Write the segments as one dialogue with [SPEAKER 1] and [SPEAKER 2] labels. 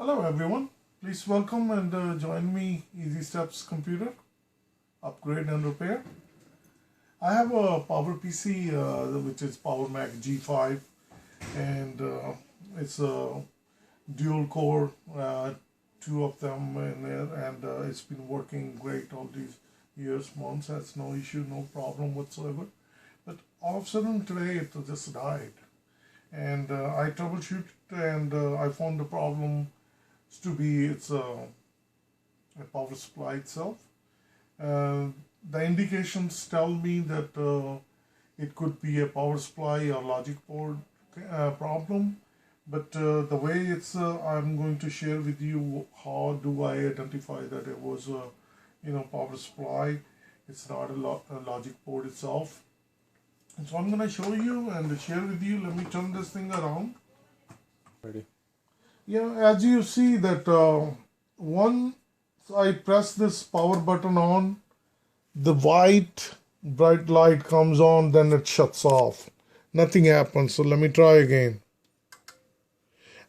[SPEAKER 1] Hello everyone, please welcome and join me Easy Steps Computer, Upgrade and Repair. I have a Power PC which is Power Mac G5 and it's a dual core, two of them in there, and it's been working great all these years, months, has no issue, no problem whatsoever. But all of a sudden today it just died. And I troubleshoot and I found the problem to be it's a power supply itself. The indications tell me that it could be a power supply or logic board problem, but the way it's I'm going to share with you how do I identify that it was a power supply. It's not a logic board itself. And so I'm going to show you and share with you. Let me turn this thing around.
[SPEAKER 2] Ready.
[SPEAKER 1] Yeah, as you see that once I press this power button on, the white bright light comes on, then it shuts off. Nothing happens. So let me try again.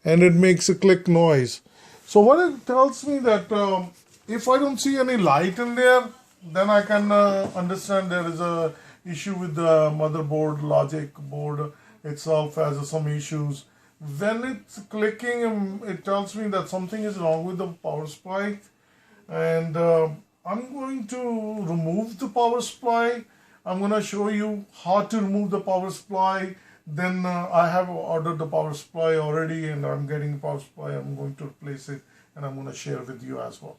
[SPEAKER 1] And it makes a click noise. So what it tells me that if I don't see any light in there, then I can understand there is a issue with the motherboard, logic board itself has some issues. When it's clicking, it tells me that something is wrong with the power supply, and I'm going to remove the power supply. I'm going to show you how to remove the power supply. Then I have ordered the power supply already and I'm getting the power supply. I'm going to replace it and I'm going to share with you as well.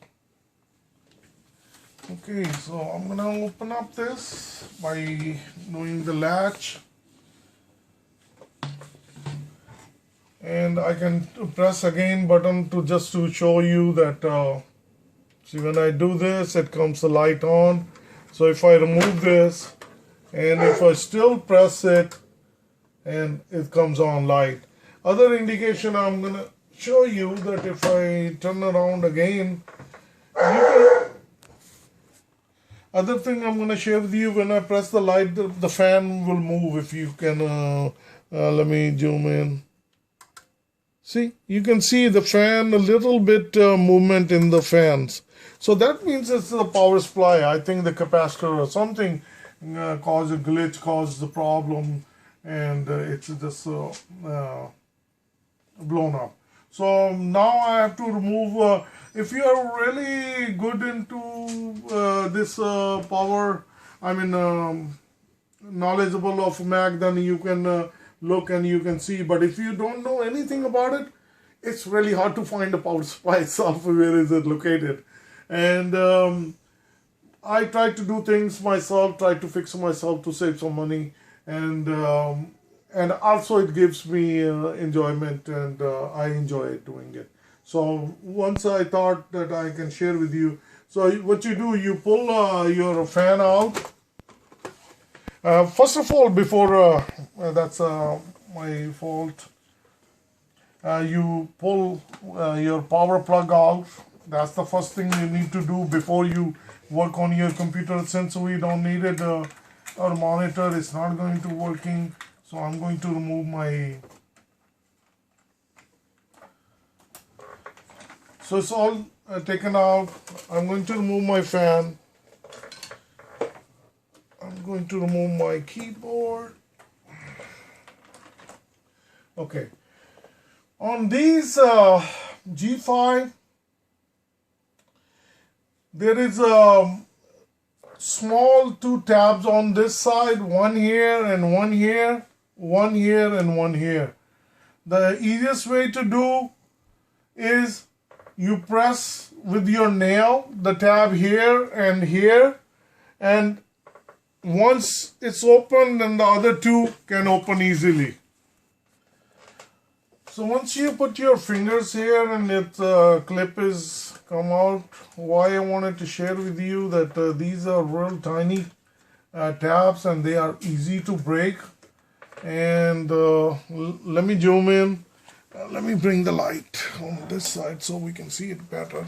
[SPEAKER 1] Okay, so I'm going to open up this by doing the latch. And I can press again button to just to show you that see, when I do this, it comes the light on. So if I remove this and if I still press it, and it comes on light. Other indication I'm going to show you that if I turn around again, other thing I'm going to share with you, when I press the light, the fan will move. If you can, let me zoom in. See, you can see the fan, a little bit movement in the fans. So that means it's the power supply. I think the capacitor or something caused a glitch, caused the problem, and it's just blown up. So now I have to remove, if you are really good into this power, knowledgeable of Mac, then you can look and you can see. But if you don't know anything about it, it's really hard to find the power supply itself. Where is it located? And I try to do things myself, try to fix myself to save some money, and also it gives me enjoyment, and I enjoy doing it. So once I thought that I can share with you. So what you do, you pull your fan out. First of all, before that's my fault, you pull your power plug out. That's the first thing you need to do before you work on your computer. Since we don't need it, our monitor is not going to working. So I'm going to remove my. So it's all taken out. I'm going to remove my fan. I'm going to remove my keyboard. Okay. On these G5, there is a small two tabs on this side, one here and one here, one here and one here. The easiest way to do is you press with your nail the tab here, and once it's open, then the other two can open easily. So once you put your fingers here and its clip is come out, why I wanted to share with you that these are real tiny tabs and they are easy to break. And let me zoom in. Let me bring the light on this side so we can see it better.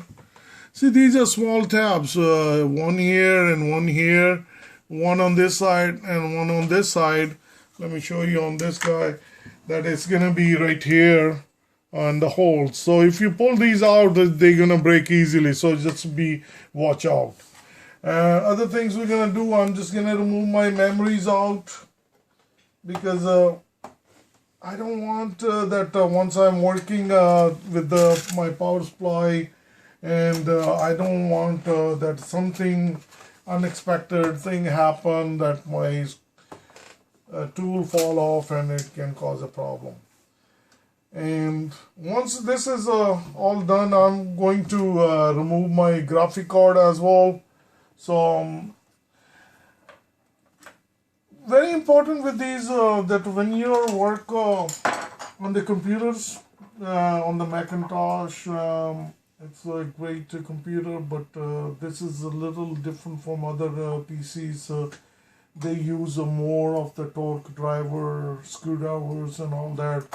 [SPEAKER 1] See, these are small tabs, one here and one here, one on this side and one on this side. Let me show you on this guy that it's going to be right here. and the holes. So if you pull these out, they're gonna break easily. So just watch out. Other things we're gonna do, I'm just gonna remove my memories out because I don't want that once I'm working with my power supply, and I don't want that something unexpected thing happen, that my tool fall off and it can cause a problem. And once this is all done, I'm going to remove my graphic card as well. So very important with these that when you work on the computers, on the Macintosh, it's a great computer, but this is a little different from other PCs. They use more of the torque driver, screwdrivers and all that.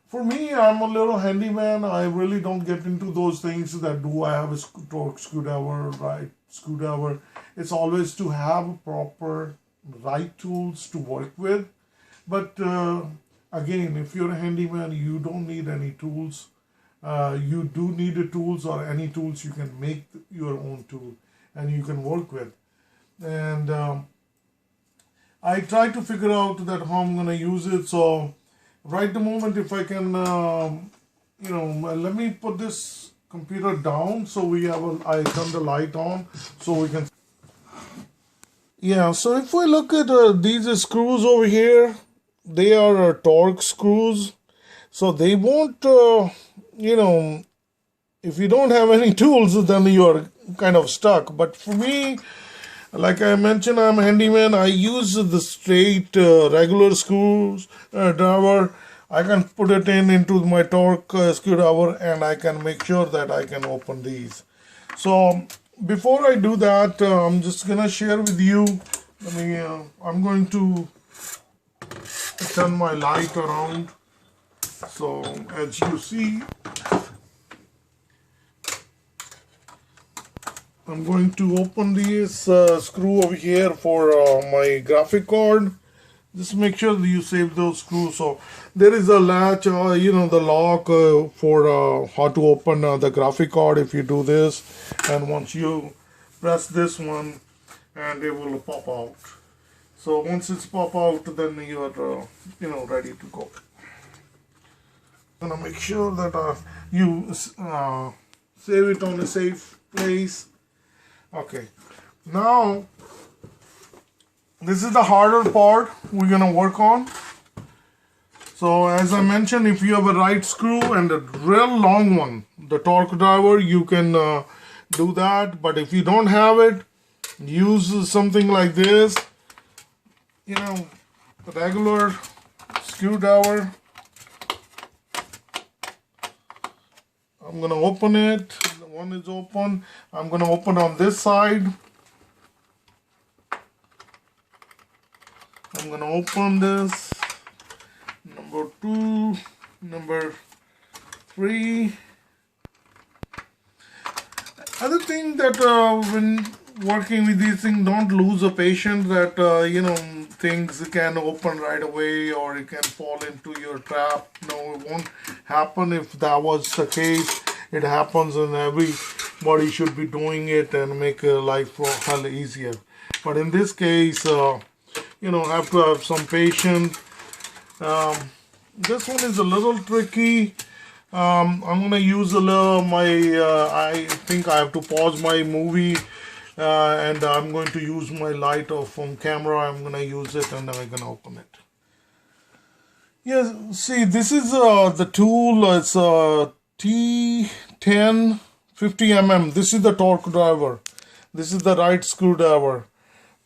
[SPEAKER 1] For me, I'm a little handyman. I really don't get into those things that do I have a torque screwdriver, right screwdriver. It's always to have proper right tools to work with. But again, if you're a handyman, you don't need any tools. You do need the tools, or any tools you can make your own tool and you can work with. And I try to figure out that how I'm going to use it. So right the moment, if I can, let me put this computer down so I turn the light on so we can. Yeah, so if we look at these screws over here, they are torque screws. So they won't, if you don't have any tools, then you are kind of stuck. But for me, like I mentioned, I'm a handyman. I use the straight regular screws driver. I can put it into my torque screwdriver, and I can make sure that I can open these. So before I do that, I'm just gonna share with you. I'm going to turn my light around. So as you see, I'm going to open this screw over here for my graphic card. Just make sure that you save those screws. So there is a latch, the lock for how to open the graphic card if you do this. And once you press this one, and it will pop out. So once it's pop out, then you are ready to go. I'm gonna make sure that you save it on a safe place. Okay, now this is the harder part we're gonna work on. So as I mentioned, if you have a right screw and a real long one, the torque driver, you can do that. But if you don't have it, use something like this, regular screwdriver. I'm gonna open it. The one is open. I'm gonna open on this side. I'm gonna open this. Number 2, number 3. Other thing that when working with these things, don't lose a patience that things can open right away or it can fall into your trap. No, it won't happen. If that was the case, it happens, and everybody should be doing it and make life a hell easier. But in this case, have to have some patience. This one is a little tricky. I'm gonna use a little I think I have to pause my movie, and I'm going to use my light from camera. I'm gonna use it, and then I'm gonna open it. Yes, see, this is the tool. It's T10 50 mm. This is the torque driver. This is the right screwdriver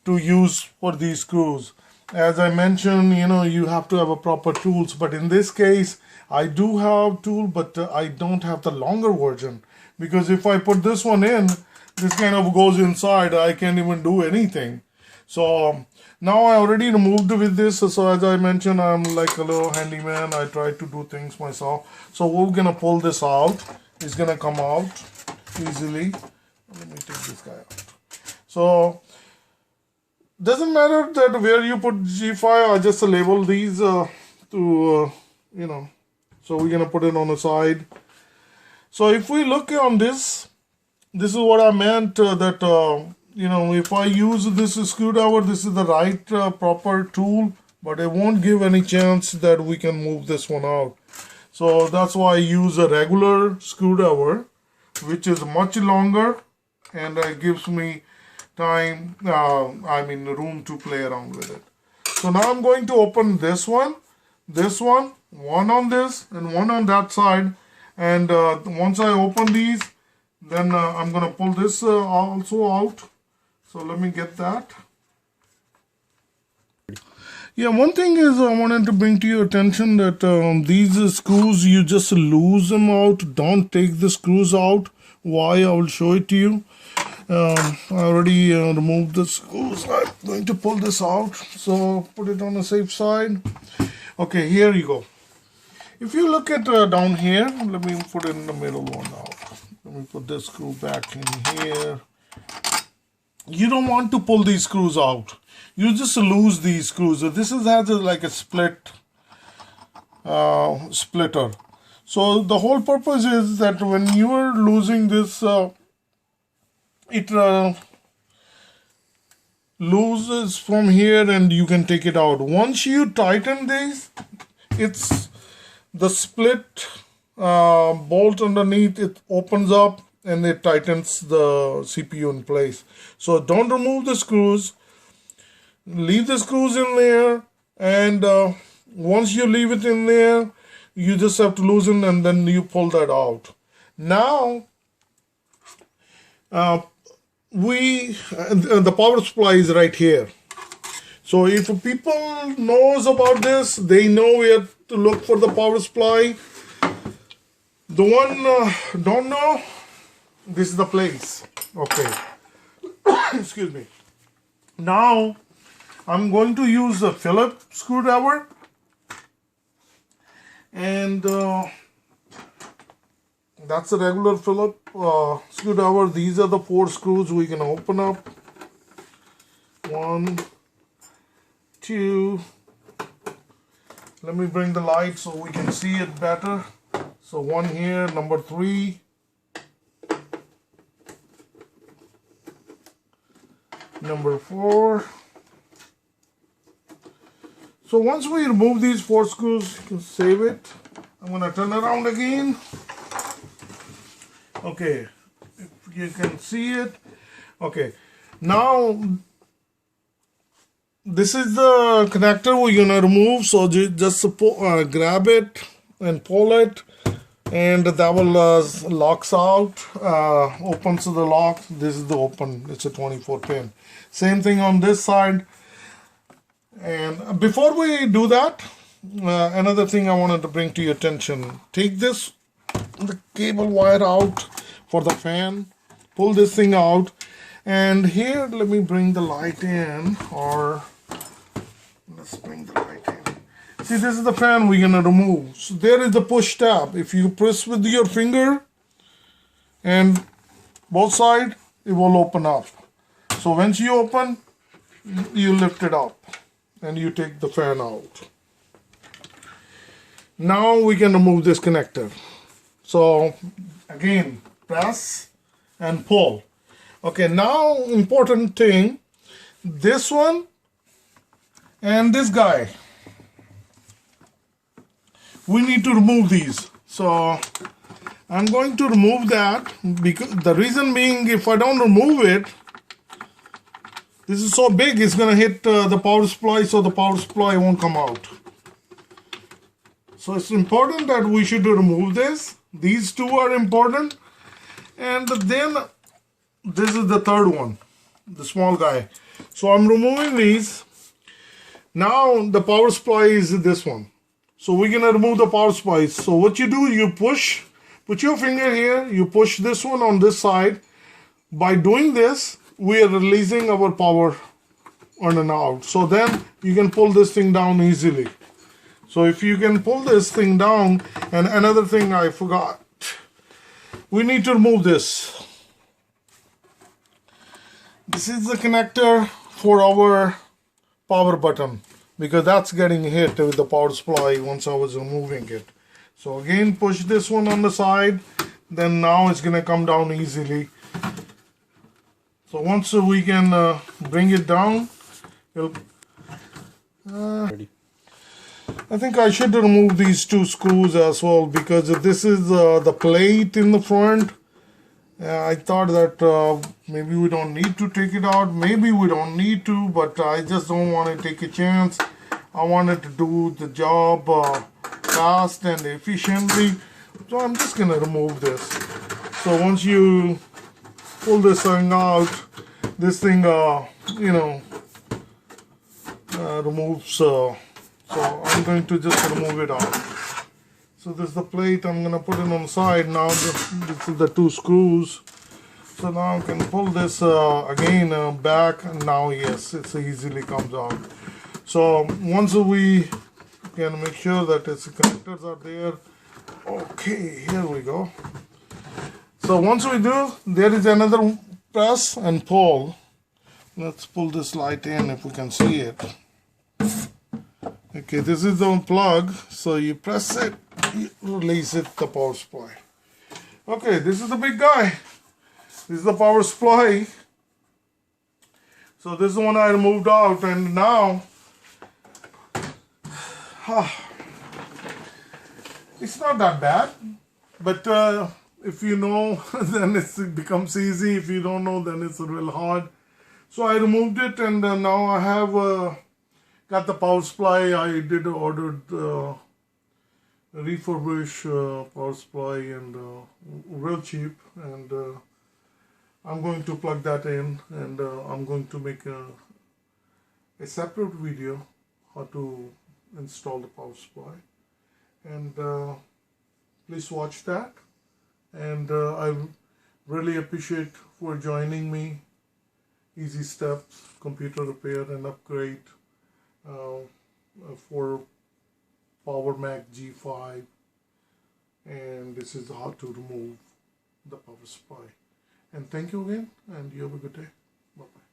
[SPEAKER 1] to use for these screws. As I mentioned, you have to have a proper tools, but in this case, I do have tool, but I don't have the longer version, because if I put this one in, this kind of goes inside. I can't even do anything. So now I already removed with this. So as I mentioned, I'm like a little handyman. I try to do things myself. So we're gonna pull this out. It's gonna come out easily. Let me take this guy out. So doesn't matter that where you put G5. I just label these to So we're gonna put it on the side. So if we look on this, this is what I meant that you know, if I use this screwdriver, this is the right proper tool, but it won't give any chance that we can move this one out. So that's why I use a regular screwdriver, which is much longer and gives me time, room to play around with it. So now I'm going to open this one, one on this and one on that side. And once I open these, then I'm going to pull this also out. So let me get that. Yeah, one thing is I wanted to bring to your attention that these screws, you just lose them out. Don't take the screws out. Why? I will show it to you. I already removed the screws. I'm going to pull this out. So put it on the safe side. Okay, here you go. If you look at down here, let me put it in the middle one now. Let me put this screw back in here. You don't want to pull these screws out. You just lose these screws. This has like a splitter. So the whole purpose is that when you are losing this, it loses from here and you can take it out. Once you tighten these, it's the split bolt underneath, it opens up and it tightens the CPU in place. So don't remove the screws. Leave the screws in there, and once you leave it in there, you just have to loosen and then you pull that out. Now, the power supply is right here. So if people knows about this, they know where to look for the power supply. The one don't know, this is the place. Okay. Excuse me. Now, I'm going to use a Phillips screwdriver. And that's a regular Phillips screwdriver. These are the 4 screws we can open up. 1, 2. Let me bring the light so we can see it better. So 1 here, number 3. Number 4. So once we remove these 4 screws, you can save it. I'm going to turn around again. Okay, if you can see it. Okay, now this is the connector we're going to remove. So just grab it and pull it, and that will locks out, opens the lock. This is the open, it's a 24 pin. Same thing on this side. And before we do that, another thing I wanted to bring to your attention. Take the cable wire out for the fan. Pull this thing out. And here, let me bring the light in. Or, let's bring the light in. See, this is the fan we're going to remove. So there is the push tab. If you press with your finger and both sides, it will open up. So once you open, you lift it up and you take the fan out. Now we can remove this connector. So again, press and pull. Okay, now important thing, this one and this guy, we need to remove these. So I'm going to remove that, because the reason being, if I don't remove it, this is so big, it's going to hit the power supply, so the power supply won't come out. So it's important that we should remove this. These two are important. And then this is the third one, the small guy. So I'm removing these. Now the power supply is this one. So we're going to remove the power supply. So what you do, you push, put your finger here, you push this one on this side. By doing this, we are releasing our power on and out. So then you can pull this thing down easily. So if you can pull this thing down, and another thing I forgot, we need to remove this. This is the connector for our power button, because that's getting hit with the power supply once I was removing it. So again, push this one on the side, then now it's gonna come down easily. So once we can bring it down, I think I should remove these two screws as well, because this is the plate in the front. I thought that maybe we don't need to take it out. Maybe we don't need to, but I just don't want to take a chance. I wanted to do the job fast and efficiently. So I'm just going to remove this. So once you pull this thing out, this thing, removes. So I'm going to just remove it out. So this is the plate. I'm going to put it on the side. Now this is the two screws. So now I can pull this again back, and now yes, it easily comes out. So once we can make sure that its connectors are there. Okay, here we go. So once we do, there is another press and pull. Let's pull this light in if we can see it. Okay, this is the plug. So you press it, you release it, the power supply. Okay, this is the big guy. This is the power supply. So this is the one I removed out, and now it's not that bad. But if you know, then it becomes easy. If you don't know, then it's real hard. So I removed it, and now I have got the power supply. I did ordered refurbished power supply, and real cheap, and I'm going to plug that in, and I'm going to make a separate video how to install the power supply, and please watch that. And I really appreciate for joining me. Easy steps, computer repair and upgrade for Power Mac G5, and this is how to remove the power supply. And thank you again, and you have a good day. Bye bye.